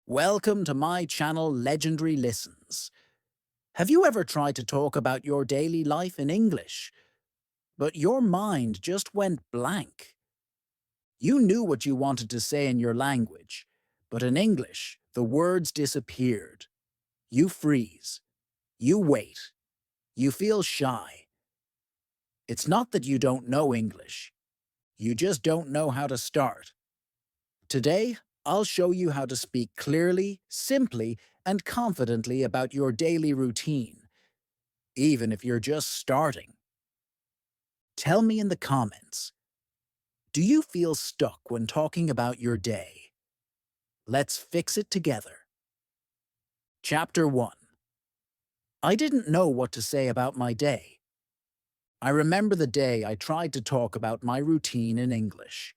Welcome to my channel, Legendary Listens. Have you ever tried to talk about your daily life in English, but your mind just went blank? You knew what you wanted to say in your language, but in English, the words disappeared. You freeze. You wait. You feel shy. It's not that you don't know English. You just don't know how to start. Today, I'll show you how to speak clearly, simply, and confidently about your daily routine, even if you're just starting. Tell me in the comments, do you feel stuck when talking about your day? Let's fix it together. Chapter 1. I didn't know what to say about my day. I remember the day I tried to talk about my routine in English.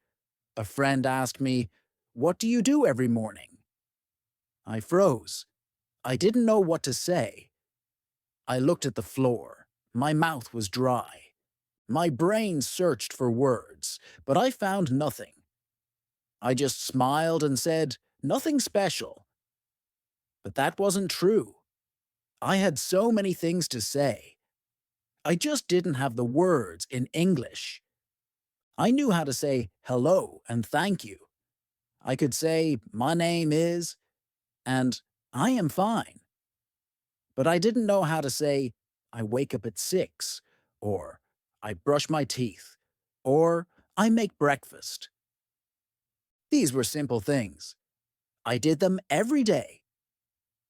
A friend asked me, "What do you do every morning?" I froze. I didn't know what to say. I looked at the floor. My mouth was dry. My brain searched for words, but I found nothing. I just smiled and said, "Nothing special." But that wasn't true. I had so many things to say. I just didn't have the words in English. I knew how to say hello and thank you. I could say, "My name is," and "I am fine." But I didn't know how to say, "I wake up at 6, or "I brush my teeth, or "I make breakfast." These were simple things. I did them every day.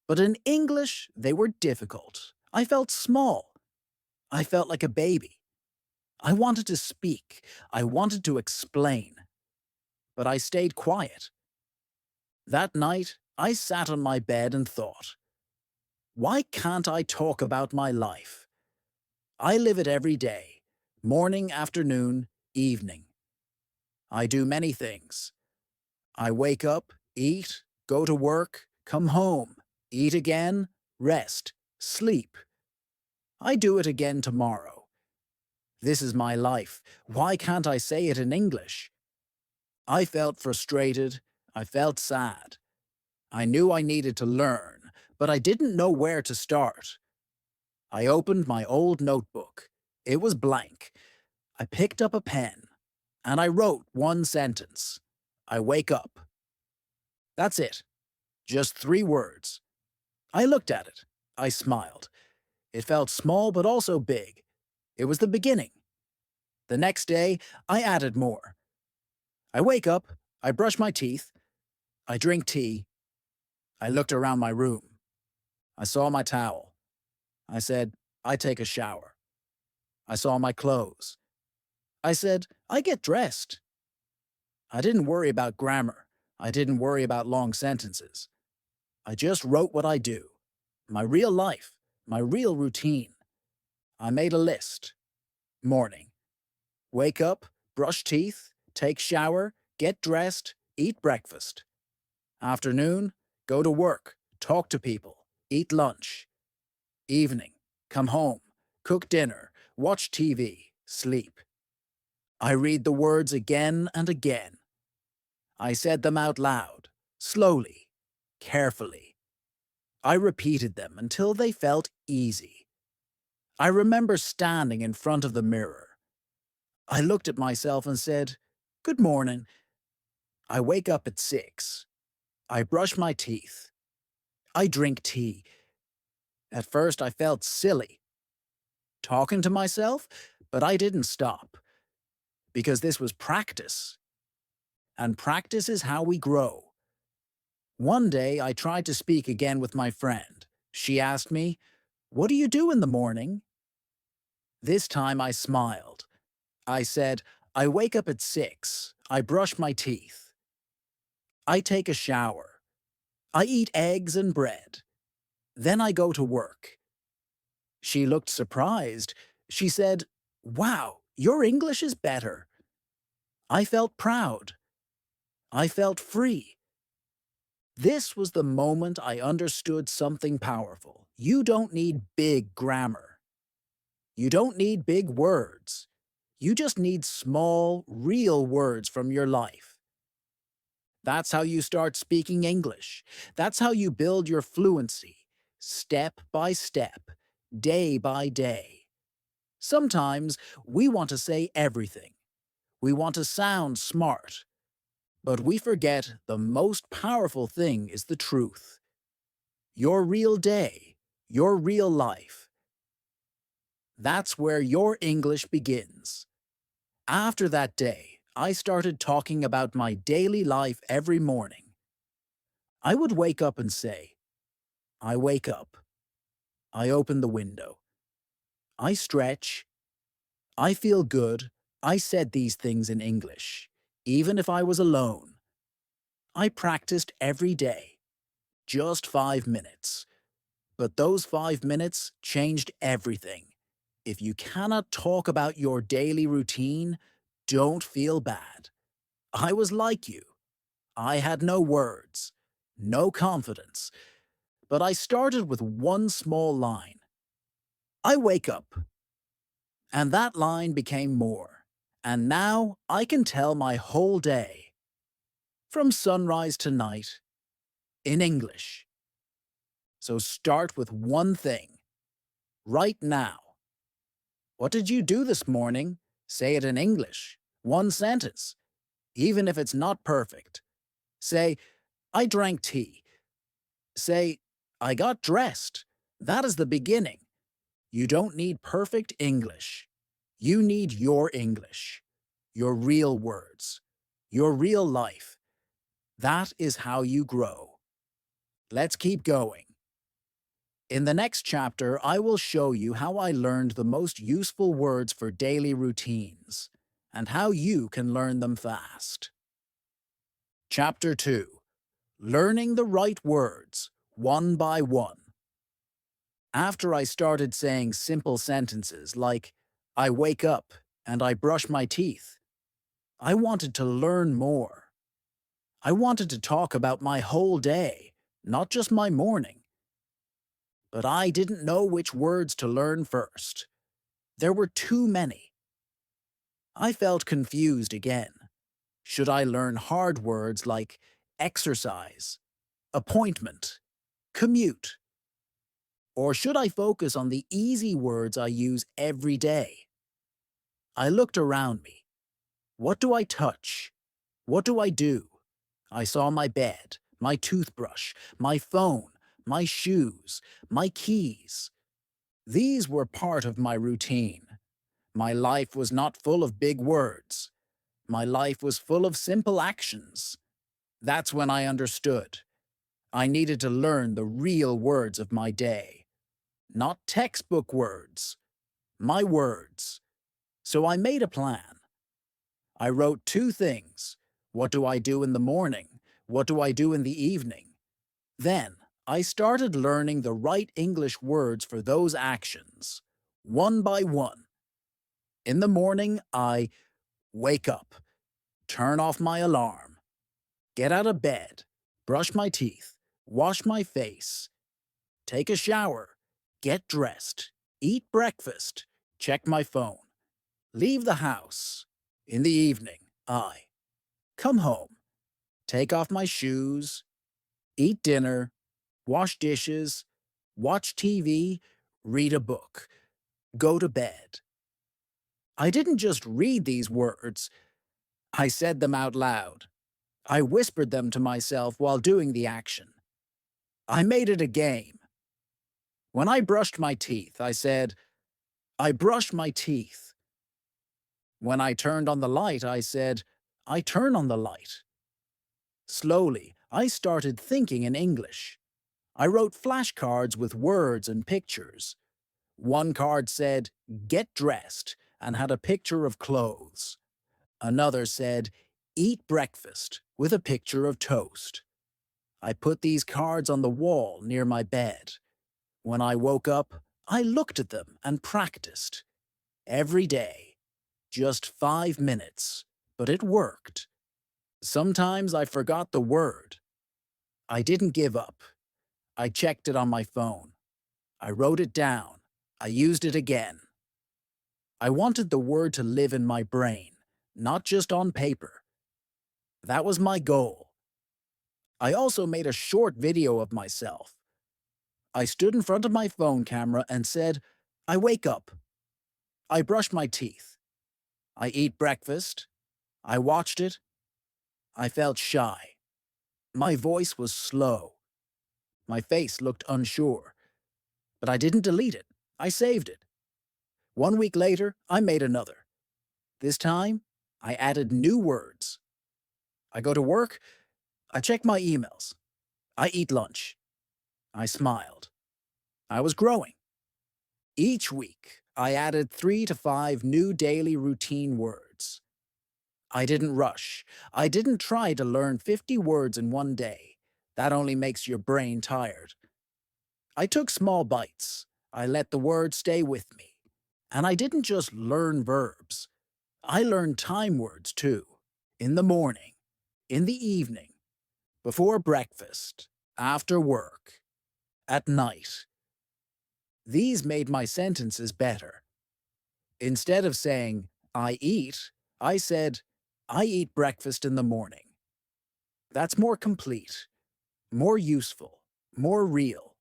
But in English, they were difficult. I felt small. I felt like a baby. I wanted to speak. I wanted to explain. But I stayed quiet. That night, I sat on my bed and thought, why can't I talk about my life? I live it every day, morning, afternoon, evening. I do many things. I wake up, eat, go to work, come home, eat again, rest, sleep. I do it again tomorrow. This is my life. Why can't I say it in English? I felt frustrated. I felt sad. I knew I needed to learn, but I didn't know where to start. I opened my old notebook. It was blank. I picked up a pen, and I wrote one sentence. I wake up. That's it. Just 3 words. I looked at it. I smiled. It felt small but also big. It was the beginning. The next day, I added more. I wake up, I brush my teeth, I drink tea, I looked around my room. I saw my towel. I said, I take a shower. I saw my clothes. I said, I get dressed. I didn't worry about grammar. I didn't worry about long sentences. I just wrote what I do. My real life, my real routine. I made a list. Morning. Wake up, brush teeth, take shower, get dressed, eat breakfast. Afternoon, go to work, talk to people, eat lunch. Evening, come home, cook dinner, watch TV, sleep. I read the words again and again. I said them out loud, slowly, carefully. I repeated them until they felt easy. I remember standing in front of the mirror. I looked at myself and said, "Good morning." I wake up at 6. I brush my teeth. I drink tea. At first I felt silly, talking to myself, but I didn't stop, because this was practice. And practice is how we grow. One day I tried to speak again with my friend. She asked me, "What do you do in the morning?" This time I smiled. I said, "I wake up at 6. I brush my teeth. I take a shower. I eat eggs and bread. Then I go to work." She looked surprised. She said, "Wow, your English is better." I felt proud. I felt free. This was the moment I understood something powerful. You don't need big grammar. You don't need big words. You just need small, real words from your life. That's how you start speaking English. That's how you build your fluency, step by step, day by day. Sometimes we want to say everything. We want to sound smart. But we forget the most powerful thing is the truth. Your real day, your real life. That's where your English begins. After that day, I started talking about my daily life every morning. I would wake up and say, I wake up. I open the window. I stretch. I feel good. I said these things in English, even if I was alone. I practiced every day, just 5 minutes. But those 5 minutes changed everything. If you cannot talk about your daily routine, don't feel bad. I was like you. I had no words, no confidence, but I started with one small line. I wake up. And that line became more. And now I can tell my whole day, from sunrise to night, in English. So start with one thing, right now. What did you do this morning? Say it in English. One sentence, even if it's not perfect. Say, I drank tea. Say, I got dressed. That is the beginning. You don't need perfect English. You need your English, your real words, your real life. That is how you grow. Let's keep going. In the next chapter, I will show you how I learned the most useful words for daily routines and how you can learn them fast. Chapter 2. Learning the right words, one by one. After I started saying simple sentences like, I wake up and I brush my teeth, I wanted to learn more. I wanted to talk about my whole day, not just my morning. But I didn't know which words to learn first. There were too many. I felt confused again. Should I learn hard words like exercise, appointment, commute? Or should I focus on the easy words I use every day? I looked around me. What do I touch? What do I do? I saw my bed, my toothbrush, my phone, my shoes, my keys. These were part of my routine. My life was not full of big words. My life was full of simple actions. That's when I understood. I needed to learn the real words of my day. Not textbook words. My words. So I made a plan. I wrote two things. What do I do in the morning? What do I do in the evening? Then, I started learning the right English words for those actions, one by one. In the morning, I wake up, turn off my alarm, get out of bed, brush my teeth, wash my face, take a shower, get dressed, eat breakfast, check my phone, leave the house. In the evening, I come home, take off my shoes, eat dinner, wash dishes, watch TV, read a book, go to bed. I didn't just read these words, I said them out loud. I whispered them to myself while doing the action. I made it a game. When I brushed my teeth, I said, I brush my teeth. When I turned on the light, I said, I turn on the light. Slowly, I started thinking in English. I wrote flashcards with words and pictures. One card said, get dressed, and had a picture of clothes. Another said, eat breakfast, with a picture of toast. I put these cards on the wall near my bed. When I woke up, I looked at them and practiced. Every day. Just 5 minutes. But it worked. Sometimes I forgot the word. I didn't give up. I checked it on my phone. I wrote it down. I used it again. I wanted the word to live in my brain, not just on paper. That was my goal. I also made a short video of myself. I stood in front of my phone camera and said, I wake up. I brush my teeth. I eat breakfast. I watched it. I felt shy. My voice was slow. My face looked unsure. But I didn't delete it. I saved it. 1 week later, I made another. This time, I added new words. I go to work. I check my emails. I eat lunch. I smiled. I was growing. Each week, I added 3 to 5 new daily routine words. I didn't rush. I didn't try to learn 50 words in one day. That only makes your brain tired. I took small bites. I let the words stay with me. And I didn't just learn verbs. I learned time words too. In the morning, in the evening, before breakfast, after work, at night. These made my sentences better. Instead of saying, I eat, I said, I eat breakfast in the morning. That's more complete, more useful, more real.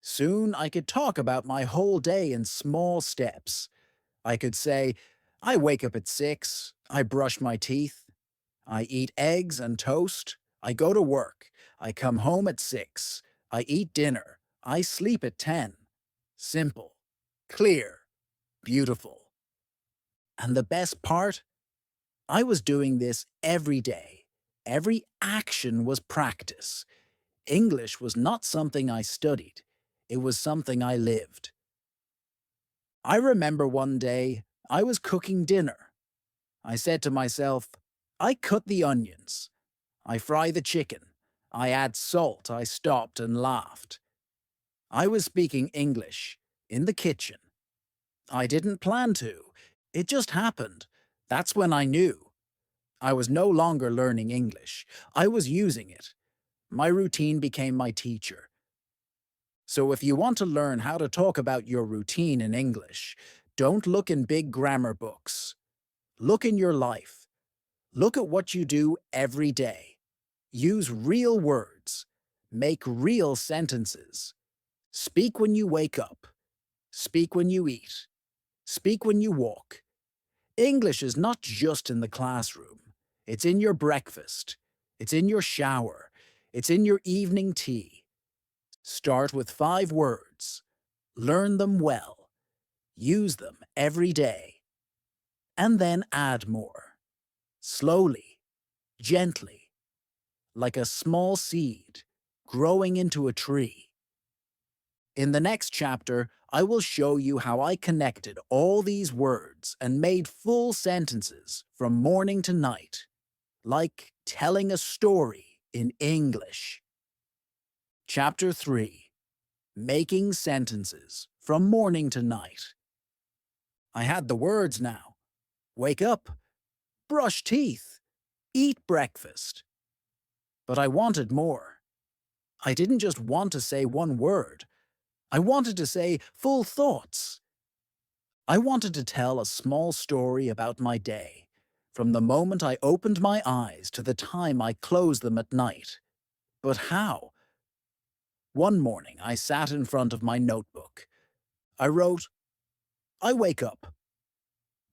Soon I could talk about my whole day in small steps. I could say, I wake up at 6, I brush my teeth, I eat eggs and toast, I go to work, I come home at 6, I eat dinner, I sleep at 10. Simple, clear, beautiful. And the best part? I was doing this every day. Every action was practice. English was not something I studied. It was something I lived. I remember one day I was cooking dinner. I said to myself, I cut the onions. I fry the chicken. I add salt. I stopped and laughed. I was speaking English in the kitchen. I didn't plan to. It just happened. That's when I knew. I was no longer learning English. I was using it. My routine became my teacher. So if you want to learn how to talk about your routine in English, don't look in big grammar books. Look in your life. Look at what you do every day. Use real words. Make real sentences. Speak when you wake up. Speak when you eat. Speak when you walk. English is not just in the classroom. It's in your breakfast. It's in your shower. It's in your evening tea. Start with 5 words. Learn them well. Use them every day. And then add more. Slowly, gently, like a small seed growing into a tree. In the next chapter, I will show you how I connected all these words and made full sentences from morning to night, like telling a story in English. Chapter 3. Making sentences from morning to night. I had the words now. Wake up, brush teeth, eat breakfast. But I wanted more. I didn't just want to say one word. I wanted to say full thoughts. I wanted to tell a small story about my day, from the moment I opened my eyes to the time I closed them at night. But how? One morning I sat in front of my notebook. I wrote, I wake up.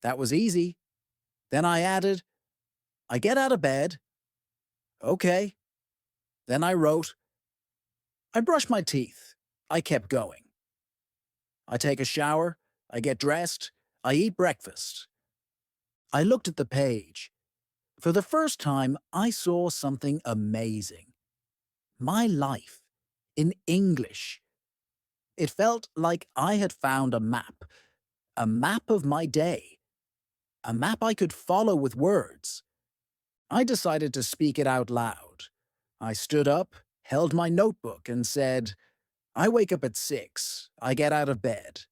That was easy. Then I added, I get out of bed. Okay. Then I wrote, I brush my teeth. I kept going. I take a shower. I get dressed. I eat breakfast. I looked at the page. For the first time, I saw something amazing. My life. In English. It felt like I had found a map of my day, a map I could follow with words. I decided to speak it out loud. I stood up, held my notebook, and said, I wake up at 6. I get out of bed.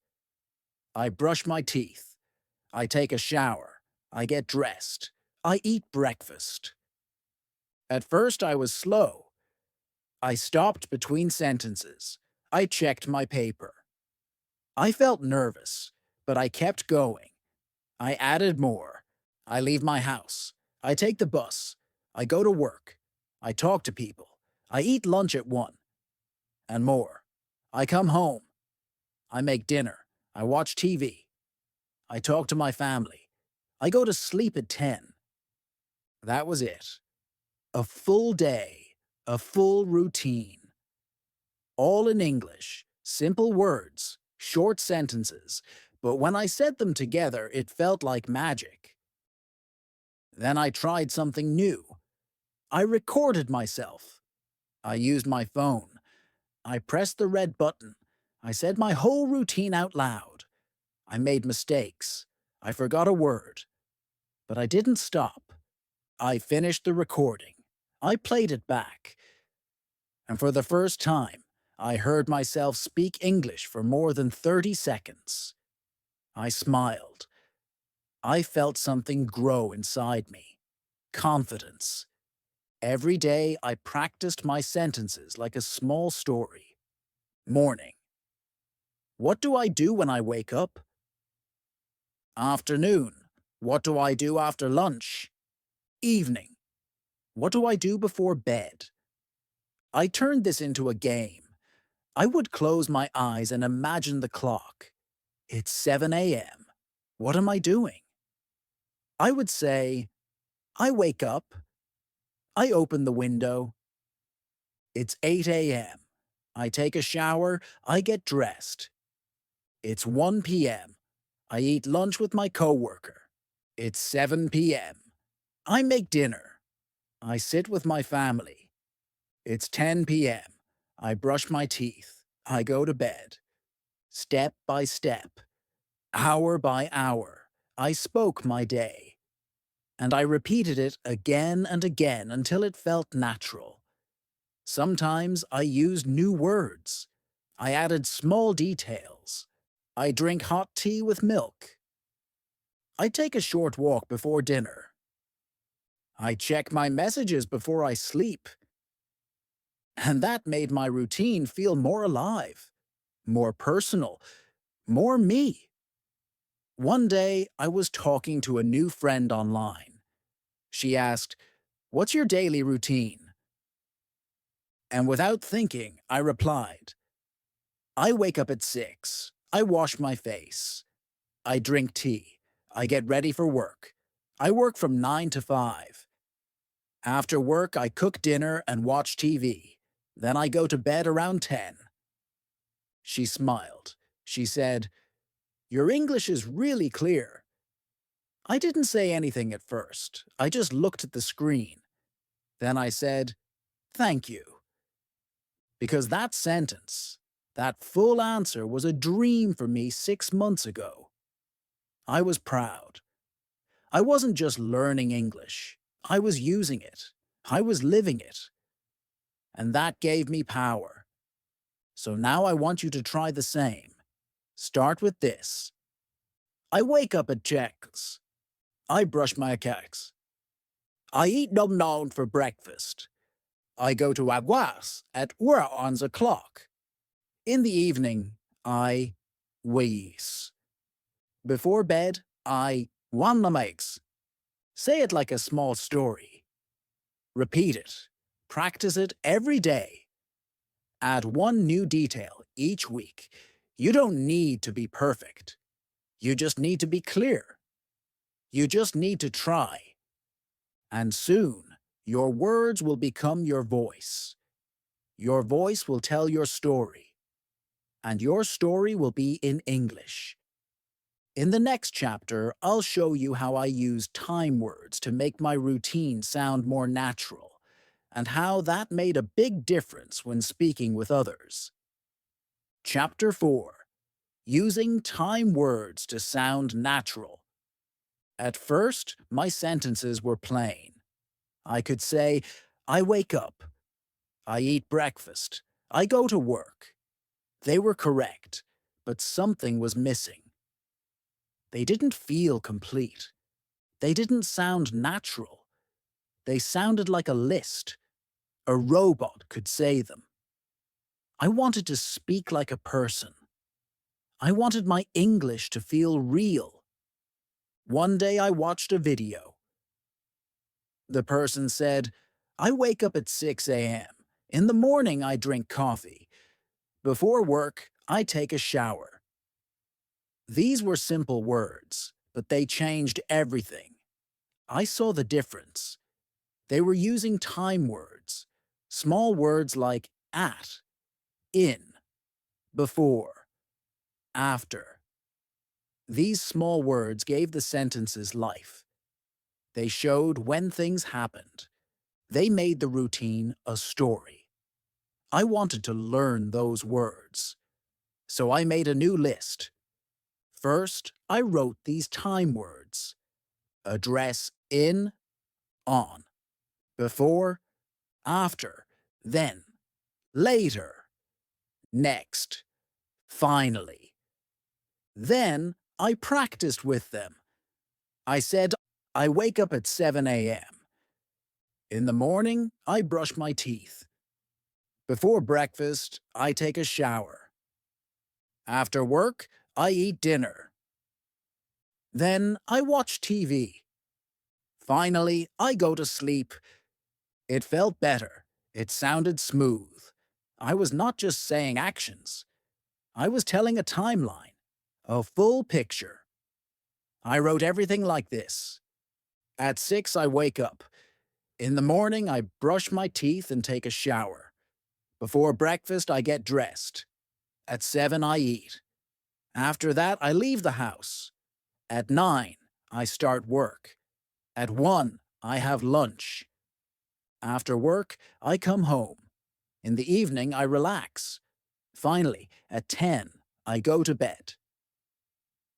I brush my teeth. I take a shower. I get dressed. I eat breakfast. At first, I was slow. I stopped between sentences. I checked my paper. I felt nervous, but I kept going. I added more. I leave my house. I take the bus. I go to work. I talk to people. I eat lunch at 1, and more. I come home. I make dinner. I watch TV. I talk to my family. I go to sleep at 10. That was it. A full day, a full routine. All in English, simple words, short sentences, but when I said them together, it felt like magic. Then I tried something new. I recorded myself. I used my phone. I pressed the red button. I said my whole routine out loud. I made mistakes. I forgot a word. But I didn't stop. I finished the recording. I played it back. And for the first time, I heard myself speak English for more than 30 seconds. I smiled. I felt something grow inside me. Confidence. Every day I practiced my sentences like a small story. Morning. What do I do when I wake up? Afternoon. What do I do after lunch? Evening. What do I do before bed? I turned this into a game. I would close my eyes and imagine the clock. It's 7 a.m. What am I doing? I would say, I wake up. I open the window. It's 8 a.m. I take a shower. I get dressed. It's 1 p.m. I eat lunch with my coworker. It's 7 p.m. I make dinner. I sit with my family. It's 10 p.m. I brush my teeth. I go to bed. Step by step, hour by hour, I spoke my day. And I repeated it again and again until it felt natural. Sometimes I used new words. I added small details. I drink hot tea with milk. I take a short walk before dinner. I check my messages before I sleep. And that made my routine feel more alive, more personal, more me. One day, I was talking to a new friend online. She asked, "What's your daily routine?" And without thinking, I replied, "I wake up at 6. I wash my face. I drink tea. I get ready for work. I work from 9 to 5. After work, I cook dinner and watch TV. Then I go to bed around 10. She smiled. She said, "Your English is really clear." I didn't say anything at first. I just looked at the screen. Then I said, "Thank you." Because that sentence, that full answer was a dream for me 6 months ago. I was proud. I wasn't just learning English. I was using it. I was living it. And that gave me power. So now I want you to try the same. Start with this. I wake up at checks. I brush my teeth. I eat num nom for breakfast. I go to aguas at 1 o'clock. In the evening, I wheeze. Before bed, I wanna makes. Say it like a small story. Repeat it. Practice it every day. Add one new detail each week. You don't need to be perfect. You just need to be clear. You just need to try. And soon, your words will become your voice. Your voice will tell your story. And your story will be in English. In the next chapter, I'll show you how I use time words to make my routine sound more natural, and how that made a big difference when speaking with others. Chapter 4. Using time words to sound natural. At first, my sentences were plain. I could say, I wake up. I eat breakfast. I go to work. They were correct, but something was missing. They didn't feel complete. They didn't sound natural. They sounded like a list. A robot could say them. I wanted to speak like a person. I wanted my English to feel real. One day I watched a video. The person said, I wake up at 6 a.m. In the morning, I drink coffee. Before work, I take a shower. These were simple words, but they changed everything. I saw the difference. They were using time words, small words like at, in, before, after. These small words gave the sentences life. They showed when things happened. They made the routine a story. I wanted to learn those words. So I made a new list. First, I wrote these time words. Address in, on. Before, after, then, later, next, finally. Then I practiced with them. I said, I wake up at 7 a.m. In the morning, I brush my teeth. Before breakfast, I take a shower. After work, I eat dinner. Then I watch TV. Finally, I go to sleep. It felt better. It sounded smooth. I was not just saying actions. I was telling a timeline, a full picture. I wrote everything like this. At 6, I wake up. In the morning, I brush my teeth and take a shower. Before breakfast, I get dressed. At 7, I eat. After that, I leave the house. At 9, I start work. At 1, I have lunch. After work, I come home. In the evening, I relax. Finally, at 10, I go to bed.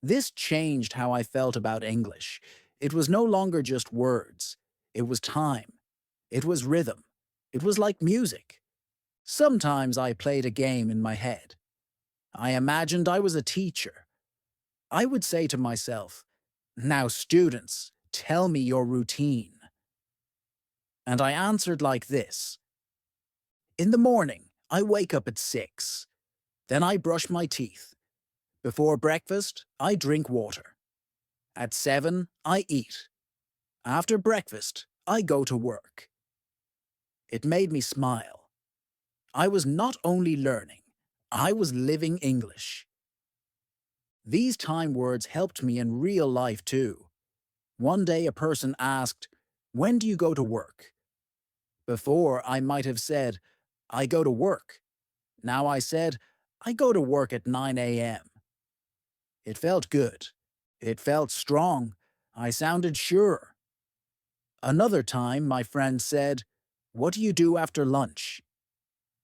This changed how I felt about English. It was no longer just words. It was time. It was rhythm. It was like music. Sometimes I played a game in my head. I imagined I was a teacher. I would say to myself, "Now, students, tell me your routine." And I answered like this. In the morning, I wake up at 6. Then I brush my teeth. Before breakfast, I drink water. At 7, I eat. After breakfast, I go to work. It made me smile. I was not only learning, I was living English. These time words helped me in real life too. One day a person asked, "When do you go to work?" Before, I might have said, "I go to work." Now I said, "I go to work at 9 a.m." It felt good. It felt strong. I sounded sure. Another time, my friend said, "What do you do after lunch?"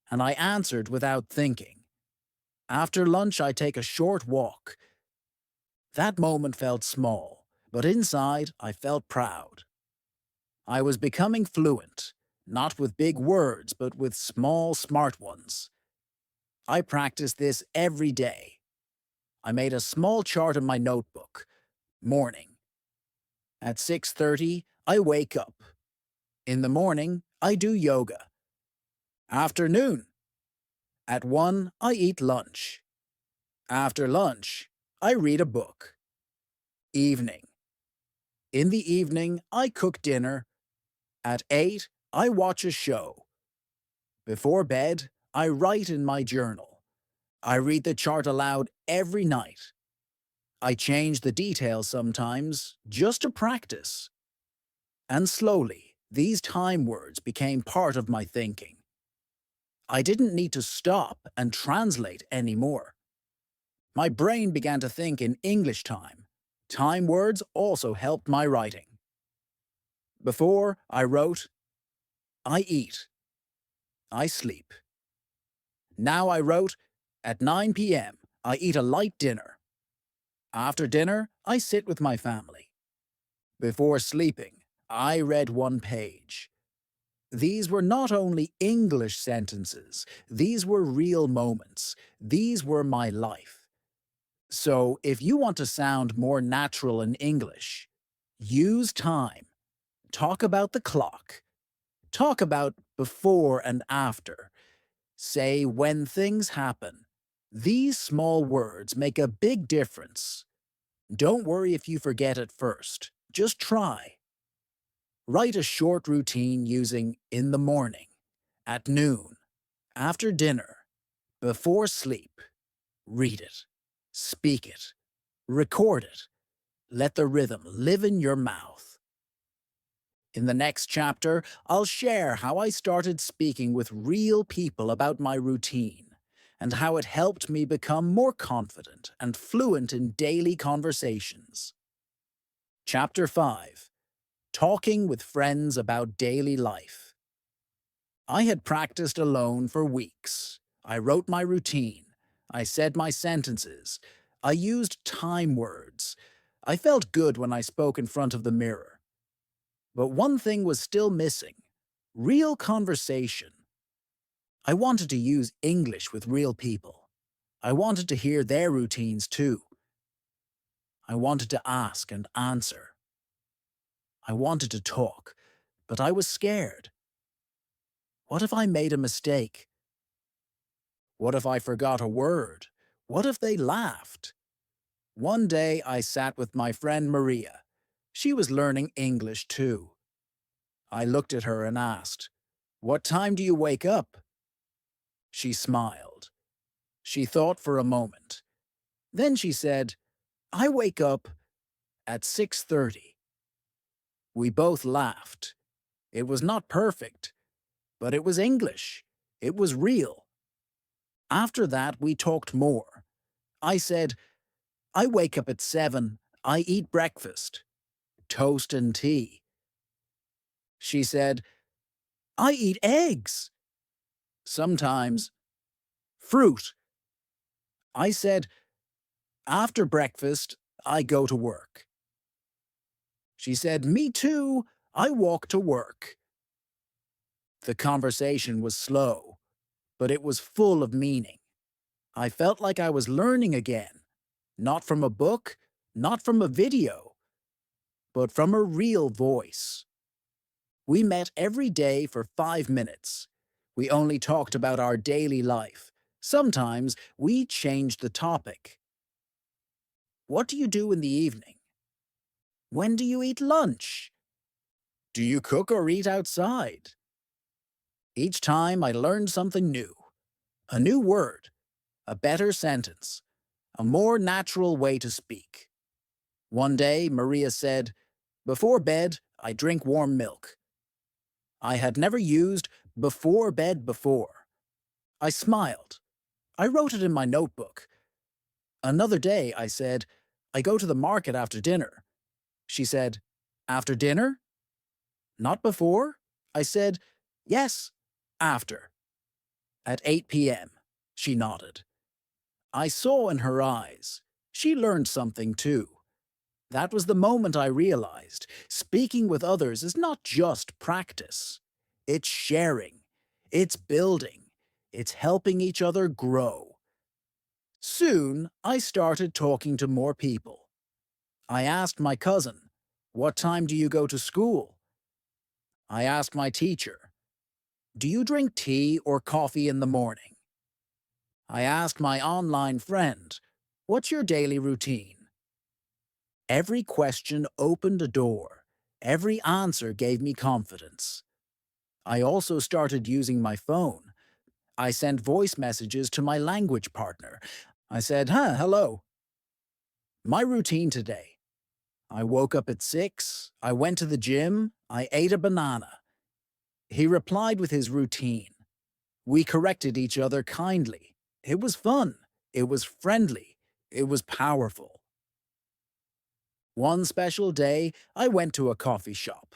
And I answered without thinking. After lunch, I take a short walk. That moment felt small, but inside, I felt proud. I was becoming fluent, not with big words, but with small, smart ones. I practiced this every day. I made a small chart in my notebook. Morning. At 6:30, I wake up. In the morning, I do yoga. Afternoon. At 1, I eat lunch. After lunch, I read a book. Evening. In the evening, I cook dinner. At 8, I watch a show. Before bed, I write in my journal. I read the chart aloud every night. I change the details sometimes, just to practice. And slowly, these time words became part of my thinking. I didn't need to stop and translate anymore. My brain began to think in English time. Time words also helped my writing. Before, I wrote, I eat. I sleep. Now I wrote, at 9 p.m., I eat a light dinner. After dinner, I sit with my family. Before sleeping, I read one page. These were not only English sentences, these were real moments. These were my life. So, if you want to sound more natural in English, use time. Talk about the clock. Talk about before and after. Say when things happen. These small words make a big difference. Don't worry if you forget at first. Just try. Write a short routine using in the morning, at noon, after dinner, before sleep. Read it, speak it, record it. Let the rhythm live in your mouth. In the next chapter, I'll share how I started speaking with real people about my routine and how it helped me become more confident and fluent in daily conversations. Chapter 5. Talking with Friends About Daily Life. I had practiced alone for weeks. I wrote my routine. I said my sentences. I used time words. I felt good when I spoke in front of the mirror. But one thing was still missing: real conversation. I wanted to use English with real people. I wanted to hear their routines too. I wanted to ask and answer. I wanted to talk, but I was scared. What if I made a mistake? What if I forgot a word? What if they laughed? One day I sat with my friend Maria. She was learning English too. I looked at her and asked, "What time do you wake up?" She smiled. She thought for a moment. Then she said, "I wake up at 6:30. We both laughed. It was not perfect, but it was English. It was real. After that, we talked more. I said, "I wake up at 7. I eat breakfast, toast and tea." She said, "I eat eggs. Sometimes fruit." I said, "After breakfast, I go to work." She said, "Me too. I walk to work." The conversation was slow, but it was full of meaning. I felt like I was learning again, not from a book, not from a video, but from a real voice. We met every day for 5 minutes. We only talked about our daily life. Sometimes we changed the topic. What do you do in the evening? When do you eat lunch? Do you cook or eat outside? Each time I learned something new. A new word, a better sentence, a more natural way to speak. One day, Maria said, "Before bed, I drink warm milk." I had never used before bed before. I smiled. I wrote it in my notebook. Another day, I said, "I go to the market after dinner." She said, "After dinner? Not before?" I said, "Yes, after." At 8 p.m., she nodded. I saw in her eyes. She learned something too. That was the moment I realized speaking with others is not just practice. It's sharing. It's building. It's helping each other grow. Soon, I started talking to more people. I asked my cousin, "What time do you go to school?" I asked my teacher, "Do you drink tea or coffee in the morning?" I asked my online friend, "What's your daily routine?" Every question opened a door. Every answer gave me confidence. I also started using my phone. I sent voice messages to my language partner. I said, hello. My routine today. I woke up at 6. I went to the gym. I ate a banana. He replied with his routine. We corrected each other kindly. It was fun. It was friendly. It was powerful. One special day, I went to a coffee shop.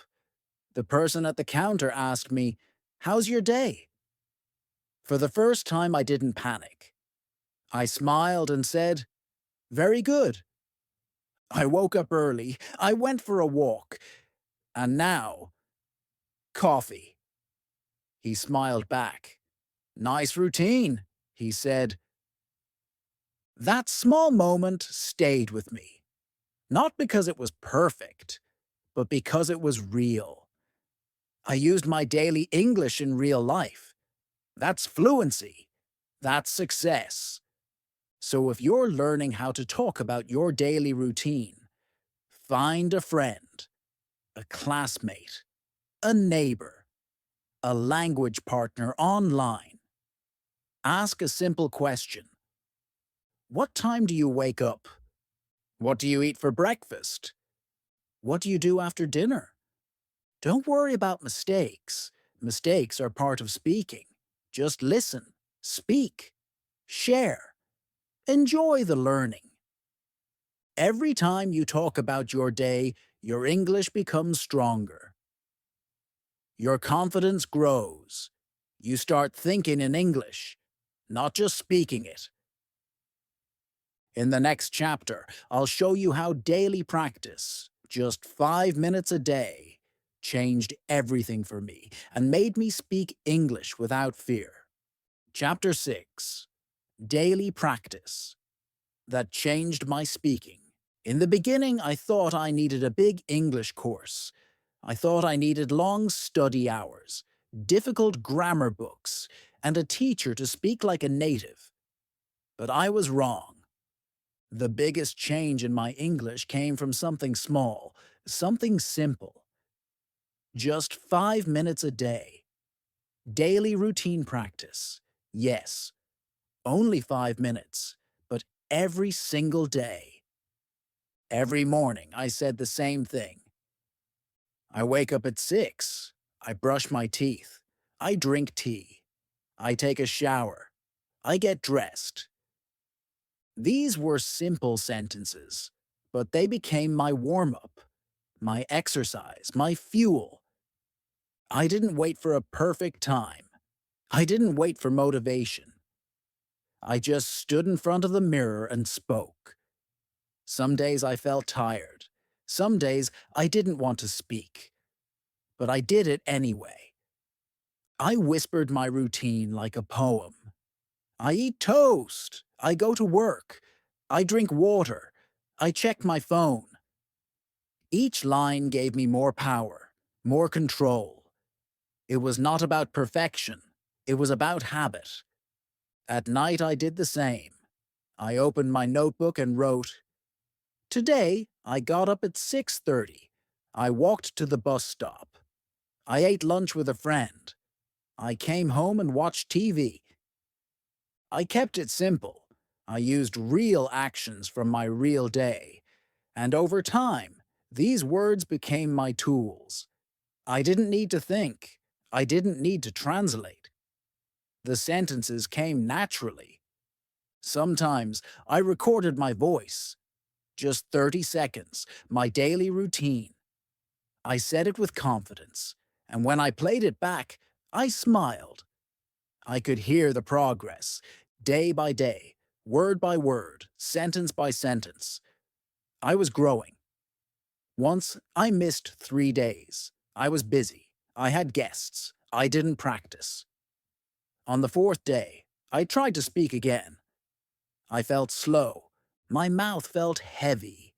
The person at the counter asked me, "How's your day?" For the first time, I didn't panic. I smiled and said, "Very good." I woke up early. I went for a walk. And now, coffee. He smiled back. "Nice routine," he said. That small moment stayed with me. Not because it was perfect, but because it was real. I used my daily English in real life. That's fluency. That's success. So if you're learning how to talk about your daily routine, find a friend, a classmate, a neighbor, a language partner online. Ask a simple question. What time do you wake up? What do you eat for breakfast? What do you do after dinner? Don't worry about mistakes. Mistakes are part of speaking. Just listen, speak, share. Enjoy the learning. Every time you talk about your day, your English becomes stronger. Your confidence grows. You start thinking in English, not just speaking it. In the next chapter, I'll show you how daily practice, just 5 minutes a day, changed everything for me and made me speak English without fear. Chapter 6. Daily Practice. That changed my speaking. In the beginning, I thought I needed a big English course. I thought I needed long study hours, difficult grammar books, and a teacher to speak like a native. But I was wrong. The biggest change in my English came from something small, something simple. Just 5 minutes a day. Daily routine practice. Yes, only 5 minutes, but every single day. Every morning I said the same thing. I wake up at 6. I brush my teeth. I drink tea. I take a shower. I get dressed. These were simple sentences, but they became my warm-up, my exercise, my fuel. I didn't wait for a perfect time. I didn't wait for motivation. I just stood in front of the mirror and spoke. Some days I felt tired. Some days I didn't want to speak. But I did it anyway. I whispered my routine like a poem. I eat toast. I go to work. I drink water. I check my phone. Each line gave me more power, more control. It was not about perfection. It was about habit. At night I did the same. I opened my notebook and wrote, "Today I got up at 6:30. I walked to the bus stop. I ate lunch with a friend. I came home and watched TV." I kept it simple. I used real actions from my real day. And over time, these words became my tools. I didn't need to think. I didn't need to translate. The sentences came naturally. Sometimes I recorded my voice. Just 30 seconds, my daily routine. I said it with confidence, and when I played it back, I smiled. I could hear the progress, day by day, word by word, sentence by sentence. I was growing. Once, I missed 3 days. I was busy. I had guests. I didn't practice. On the fourth day, I tried to speak again. I felt slow. My mouth felt heavy.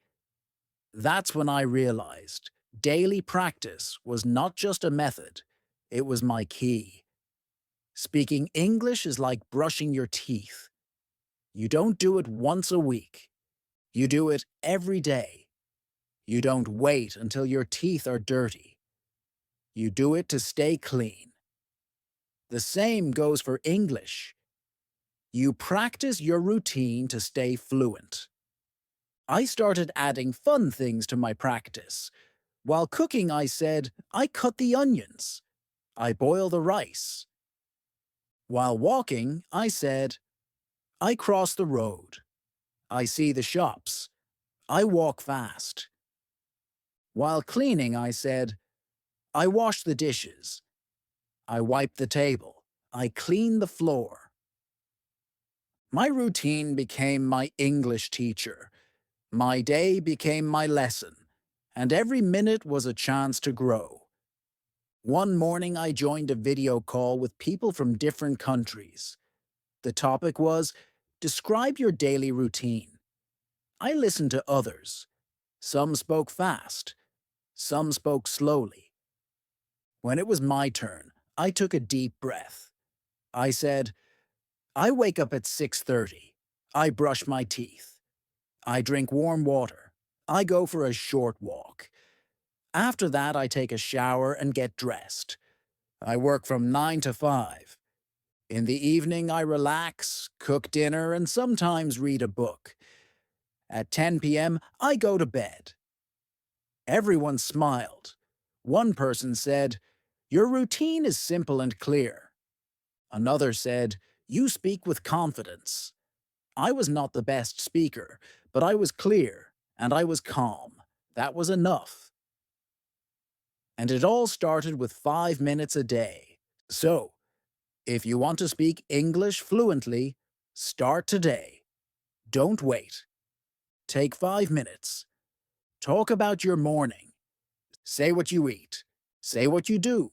That's when I realized daily practice was not just a method, it was my key. Speaking English is like brushing your teeth. You don't do it once a week. You do it every day. You don't wait until your teeth are dirty. You do it to stay clean. The same goes for English. You practice your routine to stay fluent. I started adding fun things to my practice. While cooking, I said, "I cut the onions." "I boil the rice." While walking, I said, "I cross the road." "I see the shops." "I walk fast." While cleaning, I said, "I wash the dishes." "I wipe the table." "I clean the floor." My routine became my English teacher. My day became my lesson, and every minute was a chance to grow. One morning I joined a video call with people from different countries. The topic was, describe your daily routine. I listened to others. Some spoke fast. Some spoke slowly. When it was my turn, I took a deep breath. I said, "I wake up at 6:30. I brush my teeth. I drink warm water. I go for a short walk. After that, I take a shower and get dressed. I work from 9 to 5. In the evening, I relax, cook dinner, and sometimes read a book. At 10 p.m., I go to bed. Everyone smiled. One person said, "Your routine is simple and clear." Another said, "You speak with confidence." I was not the best speaker, but I was clear and I was calm. That was enough. And it all started with 5 minutes a day. So, if you want to speak English fluently, start today. Don't wait. Take 5 minutes. Talk about your morning. Say what you eat. Say what you do.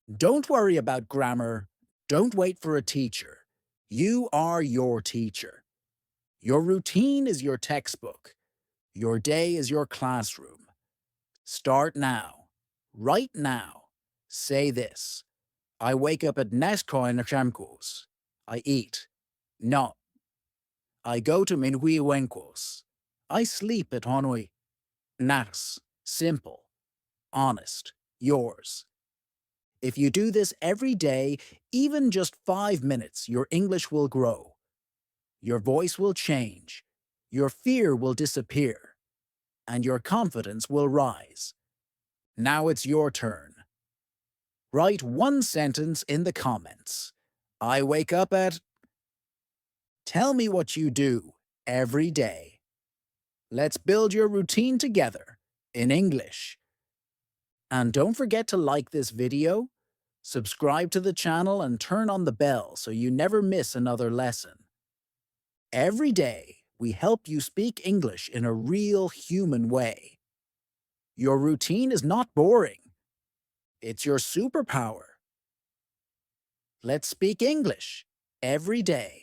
Don't worry about grammar. Don't wait for a teacher. You are your teacher. Your routine is your textbook. Your day is your classroom. Start now. Right now. Say this. I wake up at Nescoinerchamkos. I eat. No. I go to Minhuiwenkos. I sleep at Honui. Nas. Simple. Honest. Yours. If you do this every day, even just 5 minutes, your English will grow. Your voice will change. Your fear will disappear. And your confidence will rise. Now it's your turn. Write one sentence in the comments. I wake up at... Tell me what you do every day. Let's build your routine together in English. And don't forget to like this video, subscribe to the channel, and turn on the bell so you never miss another lesson. Every day, we help you speak English in a real human way. Your routine is not boring. It's your superpower. Let's speak English every day.